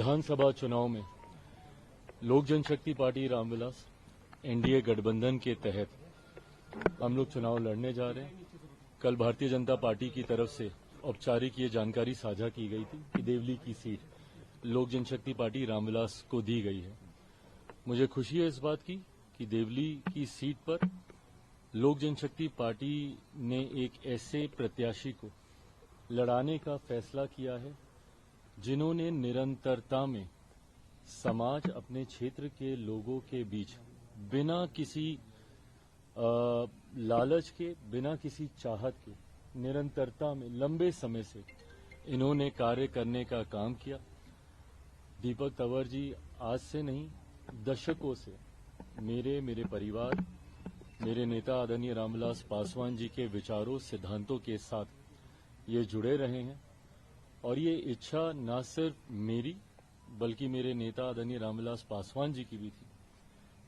विधानसभा चुनाव में लोक जनशक्ति पार्टी रामविलास एनडीए गठबंधन के तहत हम लोग चुनाव लड़ने जा रहे हैं। कल भारतीय जनता पार्टी की तरफ से औपचारिक ये जानकारी साझा की गई थी कि देवली की सीट लोक जनशक्ति पार्टी रामविलास को दी गई है। मुझे खुशी है इस बात की कि देवली की सीट पर लोक जनशक्ति पार्टी ने एक ऐसे प्रत्याशी को लड़ाने का फैसला किया है जिन्होंने निरंतरता में समाज अपने क्षेत्र के लोगों के बीच बिना किसी लालच के, बिना किसी चाहत के, निरंतरता में लंबे समय से इन्होंने कार्य करने का काम किया। दीपक तंवर जी आज से नहीं दशकों से मेरे परिवार, मेरे नेता आदरणीय रामविलास पासवान जी के विचारों, सिद्धांतों के साथ ये जुड़े रहे हैं और ये इच्छा न सिर्फ मेरी बल्कि मेरे नेता आदरणीय रामविलास पासवान जी की भी थी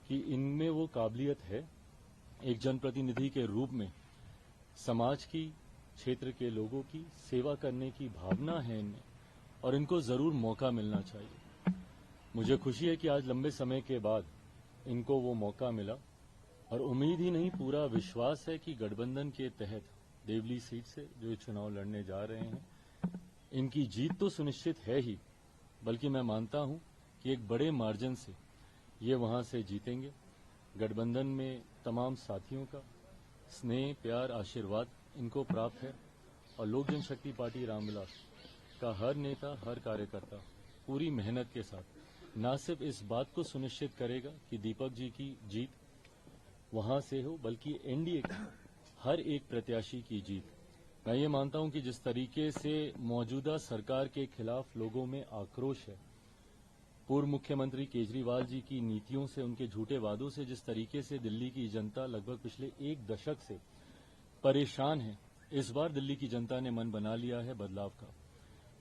कि इनमें वो काबिलियत है, एक जनप्रतिनिधि के रूप में समाज की, क्षेत्र के लोगों की सेवा करने की भावना है इनमें और इनको जरूर मौका मिलना चाहिए। मुझे खुशी है कि आज लंबे समय के बाद इनको वो मौका मिला और उम्मीद ही नहीं पूरा विश्वास है कि गठबंधन के तहत देवली सीट से जो चुनाव लड़ने जा रहे हैं इनकी जीत तो सुनिश्चित है ही, बल्कि मैं मानता हूं कि एक बड़े मार्जिन से ये वहां से जीतेंगे। गठबंधन में तमाम साथियों का स्नेह, प्यार, आशीर्वाद इनको प्राप्त है और लोक जनशक्ति पार्टी रामविलास का हर नेता, हर कार्यकर्ता पूरी मेहनत के साथ न सिर्फ इस बात को सुनिश्चित करेगा कि दीपक जी की जीत वहां से हो, बल्कि एनडीए की हर एक प्रत्याशी की जीत। मैं ये मानता हूं कि जिस तरीके से मौजूदा सरकार के खिलाफ लोगों में आक्रोश है, पूर्व मुख्यमंत्री केजरीवाल जी की नीतियों से, उनके झूठे वादों से जिस तरीके से दिल्ली की जनता लगभग पिछले एक दशक से परेशान है, इस बार दिल्ली की जनता ने मन बना लिया है बदलाव का।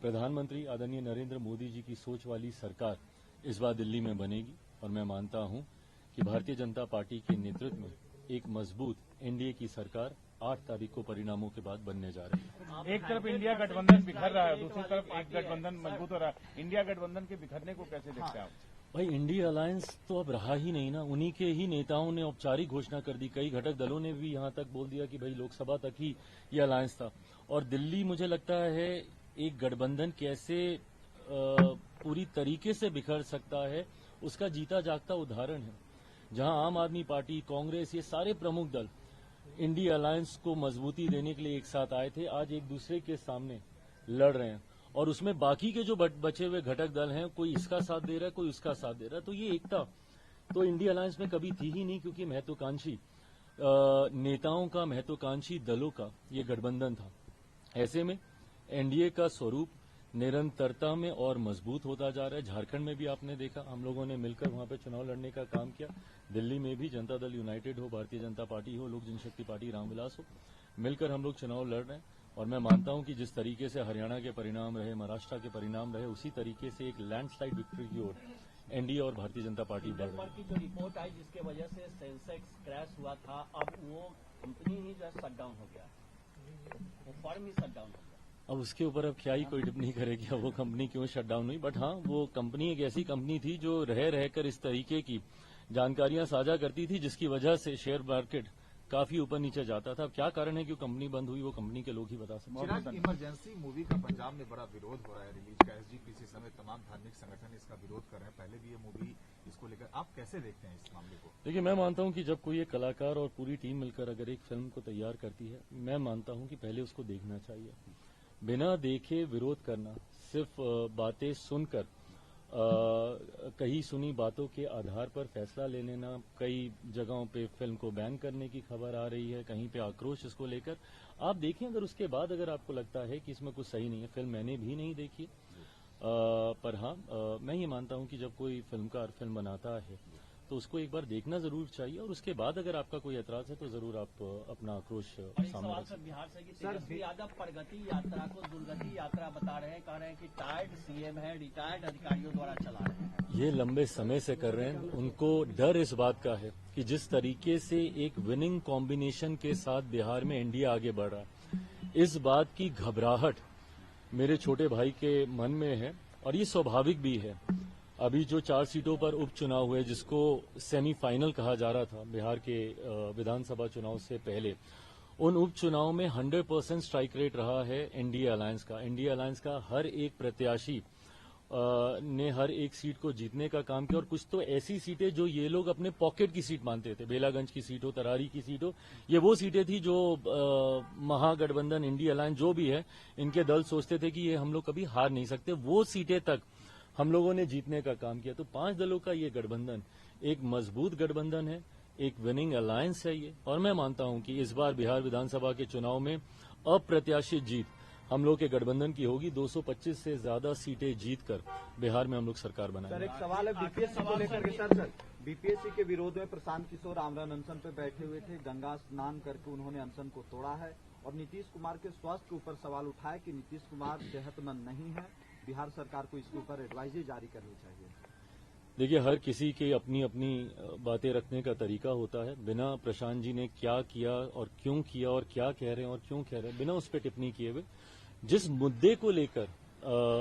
प्रधानमंत्री आदरणीय नरेंद्र मोदी जी की सोच वाली सरकार इस बार दिल्ली में बनेगी और मैं मानता हूं कि भारतीय जनता पार्टी के नेतृत्व में एक मजबूत एनडीए की सरकार 8 तारीख को परिणामों के बाद बनने जा रही है। एक तरफ इंडिया गठबंधन बिखर रहा है, दूसरी तरफ एक गठबंधन मजबूत हो रहा है। इंडिया गठबंधन के बिखरने को कैसे देखते हैं आप? भाई, इंडिया अलायंस तो अब रहा ही नहीं ना। उन्हीं के ही नेताओं ने औपचारिक घोषणा कर दी, कई घटक दलों ने भी यहां तक बोल दिया कि भाई लोकसभा तक ही ये अलायंस था और दिल्ली मुझे लगता है एक गठबंधन कैसे पूरी तरीके से बिखर सकता है उसका जीता जागता उदाहरण है। जहां आम आदमी पार्टी, कांग्रेस, ये सारे प्रमुख दल इंडिया अलायंस को मजबूती देने के लिए एक साथ आए थे, आज एक दूसरे के सामने लड़ रहे हैं और उसमें बाकी के जो बचे हुए घटक दल हैं, कोई इसका साथ दे रहा है, कोई उसका साथ दे रहा है। तो ये एकता तो इंडिया अलायंस में कभी थी ही नहीं, क्योंकि महत्वाकांक्षी नेताओं का, महत्वाकांक्षी दलों का ये गठबंधन था। ऐसे में एनडीए का स्वरूप निरंतरता में और मजबूत होता जा रहा है। झारखंड में भी आपने देखा, हम लोगों ने मिलकर वहां पे चुनाव लड़ने का काम किया। दिल्ली में भी जनता दल यूनाइटेड हो, भारतीय जनता पार्टी हो, लोक जनशक्ति पार्टी रामविलास हो, मिलकर हम लोग चुनाव लड़ रहे हैं और मैं मानता हूं कि जिस तरीके से हरियाणा के परिणाम रहे, महाराष्ट्र के परिणाम रहे, उसी तरीके से एक लैंडस्लाइड विक्ट्री की ओर एनडीए और भारतीय जनता पार्टी बढ़ रही है। की जो रिपोर्ट आई जिसके वजह से सेंसेक्स क्रैश हुआ था, अब वो कंपनी ही जो शट डाउन हो गया, वो फर्म ही शट डाउन हो गया। अब उसके ऊपर अब क्या ही कोई टिप्पणी करेगी वो कंपनी क्यों शट डाउन हुई। बट हाँ, वो कंपनी एक ऐसी कंपनी थी जो रहकर इस तरीके की जानकारियां साझा करती थी जिसकी वजह से शेयर मार्केट काफी ऊपर नीचे जाता था। अब क्या कारण है कि कंपनी बंद हुई, वो कंपनी के लोग ही बता सकते हैं। इमरजेंसी मूवी का पंजाब में बड़ा विरोध हो रहा है रिलीज का, एसजीपीसी समेत तमाम धार्मिक संगठन इसका विरोध कर रहे हैं। पहले भी ये मूवी इसको लेकर आप कैसे देखते हैं इस मामले को? देखिए, मैं मानता हूं कि जब कोई एक कलाकार और पूरी टीम मिलकर अगर एक फिल्म को तैयार करती है, मैं मानता हूं कि पहले उसको देखना चाहिए। बिना देखे विरोध करना, सिर्फ बातें सुनकर कहीं सुनी बातों के आधार पर फैसला ले लेना, कई जगहों पे फिल्म को बैन करने की खबर आ रही है, कहीं पे आक्रोश इसको लेकर। आप देखें, अगर उसके बाद अगर आपको लगता है कि इसमें कुछ सही नहीं है, फिल्म मैंने भी नहीं देखी, पर हाँ मैं ये मानता हूं कि जब कोई फिल्मकार फिल्म बनाता है तो उसको एक बार देखना जरूर चाहिए और उसके बाद अगर आपका कोई ऐतराज है तो जरूर आप अपना आक्रोश सामने रख सकते हैं। बिहार से तेजस्वी यादव प्रगति यात्रा को दुर्गति यात्रा बता रहे हैं, कह रहे हैं कि टायर्ड सीएम है, रिटायर्ड अधिकारियों द्वारा चला रहे हैं। ये लंबे समय से कर रहे हैं। उनको डर इस बात का है कि जिस तरीके से एक विनिंग कॉम्बिनेशन के साथ बिहार में एनडीए आगे बढ़ रहा है, इस बात की घबराहट मेरे छोटे भाई के मन में है और ये स्वाभाविक भी है। अभी जो 4 सीटों पर उपचुनाव हुए, जिसको सेमीफाइनल कहा जा रहा था बिहार के विधानसभा चुनाव से पहले, उन उपचुनाव में 100% स्ट्राइक रेट रहा है एनडीए अलायंस का। एनडीए अलायंस का हर एक प्रत्याशी ने हर एक सीट को जीतने का काम किया, और कुछ तो ऐसी सीटें जो ये लोग अपने पॉकेट की सीट मानते थे, बेलागंज की सीट हो, तरारी की सीट हो, ये वो सीटें थी जो महागठबंधन, इंडिया अलायंस जो भी है, इनके दल सोचते थे कि ये हम लोग कभी हार नहीं सकते। वो सीटें तक हम लोगों ने जीतने का काम किया। तो 5 दलों का ये गठबंधन एक मजबूत गठबंधन है, एक विनिंग अलायंस है ये, और मैं मानता हूं कि इस बार बिहार विधानसभा के चुनाव में अप्रत्याशित जीत हम लोग के गठबंधन की होगी। 225 से ज्यादा सीटें जीतकर बिहार में हम लोग सरकार सर, बनाएंगे। एक सवाल है बीपीएससी को लेकर के। सर बीपीएससी के विरोध में प्रशांत किशोर आमरण अनशन पे बैठे हुए थे, गंगा स्नान करके उन्होंने अनशन को तोड़ा है, और नीतीश कुमार के स्वास्थ्य के ऊपर सवाल उठाया कि नीतीश कुमार सेहतमंद नहीं है, बिहार सरकार को इसके ऊपर एडवाइजरी जारी करनी चाहिए। देखिए, हर किसी की अपनी अपनी बातें रखने का तरीका होता है। बिना प्रशांत जी ने क्या किया और क्यों किया और क्या कह रहे हैं और क्यों कह रहे हैं, बिना उस पर टिप्पणी किए हुए जिस मुद्दे को लेकर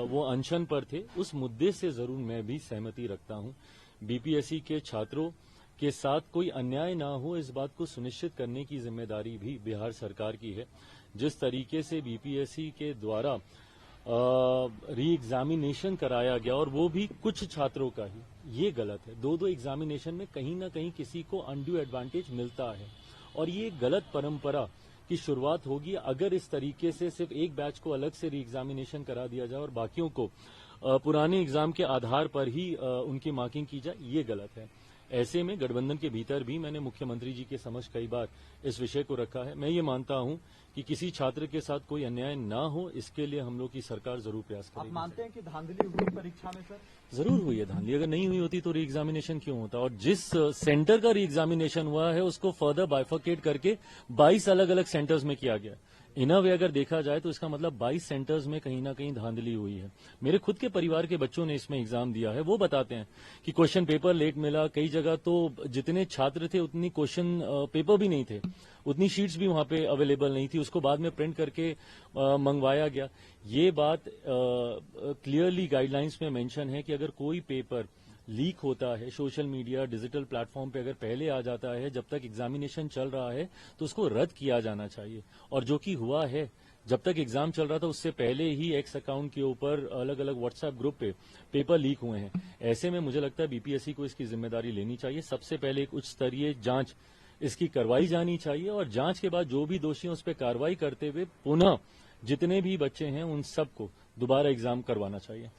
वो अनशन पर थे, उस मुद्दे से जरूर मैं भी सहमति रखता हूं। बीपीएससी के छात्रों के साथ कोई अन्याय ना हो, इस बात को सुनिश्चित करने की जिम्मेदारी भी बिहार सरकार की है। जिस तरीके से बीपीएससी के द्वारा री एग्जामिनेशन कराया गया, और वो भी कुछ छात्रों का ही, ये गलत है। 2-2 एग्जामिनेशन में कहीं ना कहीं किसी को अनड्यू एडवांटेज मिलता है, और ये गलत परंपरा की शुरुआत होगी अगर इस तरीके से सिर्फ एक बैच को अलग से री एग्जामिनेशन करा दिया जाए और बाकियों को पुराने एग्जाम के आधार पर ही उनकी मार्किंग की जाए। ये गलत है। ऐसे में गठबंधन के भीतर भी मैंने मुख्यमंत्री जी के समक्ष कई बार इस विषय को रखा है। मैं ये मानता हूं कि किसी छात्र के साथ कोई अन्याय ना हो, इसके लिए हम लोग की सरकार जरूर प्रयास करेगी। आप मानते हैं कि धांधली हुई परीक्षा में? सर जरूर हुई है धांधली। अगर नहीं हुई होती तो री एग्जामिनेशन क्यों होता? और जिस सेंटर का री एग्जामिनेशन हुआ है उसको फर्दर बाइफर्केट करके 22 अलग अलग सेंटर्स में किया गया। इन अ वे अगर देखा जाए तो इसका मतलब 22 सेंटर्स में कहीं ना कहीं धांधली हुई है। मेरे खुद के परिवार के बच्चों ने इसमें एग्जाम दिया है, वो बताते हैं कि क्वेश्चन पेपर लेट मिला। कई जगह तो जितने छात्र थे उतनी क्वेश्चन पेपर भी नहीं थे, उतनी शीट्स भी वहां पे अवेलेबल नहीं थी, उसको बाद में प्रिंट करके मंगवाया गया। ये बात क्लियरली गाइडलाइंस में मेंशन है कि अगर कोई पेपर लीक होता है सोशल मीडिया, डिजिटल प्लेटफॉर्म पे अगर पहले आ जाता है, जब तक एग्जामिनेशन चल रहा है, तो उसको रद्द किया जाना चाहिए। और जो कि हुआ है, जब तक एग्जाम चल रहा था उससे पहले ही एक्स अकाउंट के ऊपर अलग अलग व्हाट्सएप ग्रुप पे पेपर लीक हुए हैं। ऐसे में मुझे लगता है बीपीएससी को इसकी जिम्मेदारी लेनी चाहिए। सबसे पहले एक उच्च स्तरीय जांच इसकी करवाई जानी चाहिए, और जांच के बाद जो भी दोषी हैं उस पर कार्रवाई करते हुए पुनः जितने भी बच्चे हैं उन सबको दोबारा एग्जाम करवाना चाहिए।